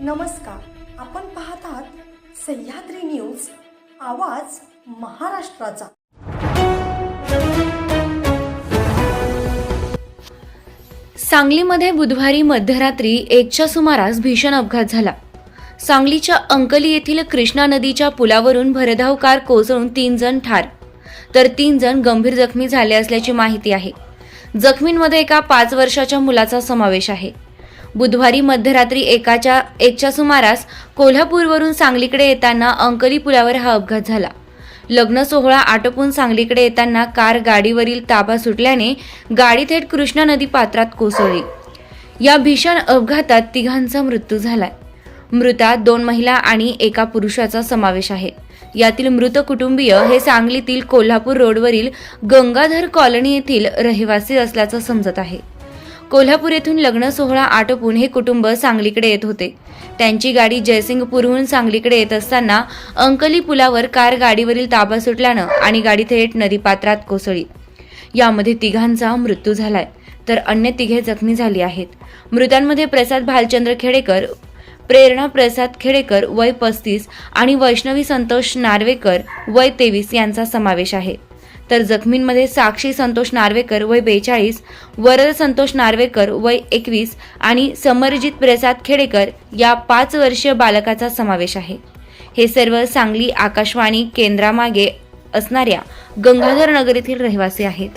नमस्कार, आपण पाहत आहात सह्याद्री न्यूज, आवाज महाराष्ट्राचा। सांगलीमध्ये बुधवारी मध्यरात्री 1च्या सुमारास भीषण अपघात झाला। सांगलीच्या अंकली येथील कृष्णा नदीच्या पुलावरून भरधाव कार कोसळून 3 जण ठार तर 3 जण गंभीर जखमी झाले असल्याची माहिती आहे। जखमींमध्ये एका 5 वर्षाच्या मुलाचा समावेश आहे। बुधवारी मध्यरात्री 1च्या सुमारास कोल्हापूरवरून सांगलीकडे येताना अंकली पुलावर हा अपघात झाला। लग्न सोहळा आटोपून सांगलीकडे येताना कार गाडीवरील ताबा सुटल्याने गाडी थेट कृष्णा नदी पात्रात कोसळली। या भीषण अपघातात 3घांचा मृत्यू झालाय। मृतात 2 महिला आणि एका पुरुषाचा समावेश आहे। यातील मृत कुटुंबीय हे सांगलीतील कोल्हापूर रोडवरील गंगाधर कॉलनी येथील रहिवासी असल्याचं समजत आहे। कोल्हापूर येथून लग्न सोहळा आटोपून हे कुटुंब सांगलीकडे येत होते। त्यांची गाडी जयसिंगपूरहून सांगलीकडे येत असताना अंकली पुलावर कार गाडीवरील ताबा सुटल्यानं आणि गाडी थेट नदीपात्रात कोसळली। यामध्ये 3घांचा मृत्यू झालाय तर अन्य 3 जखमी झाली आहेत। मृतांमध्ये प्रसाद भालचंद्र खेडेकर, प्रेरणा प्रसाद खेडेकर वय 35 आणि वैष्णवी संतोष नार्वेकर वय 23 यांचा समावेश आहे। तर जखमींमध्ये साक्षी संतोष नार्वेकर वय 42, वरद संतोष नार्वेकर वय 21 आणि समरजित प्रसाद खेडेकर या 5 वर्षीय बालकाचा समावेश आहे। हे सर्व सांगली आकाशवाणी केंद्रामागे असणाऱ्या गंगाधर नगर येथील रहिवासी आहेत।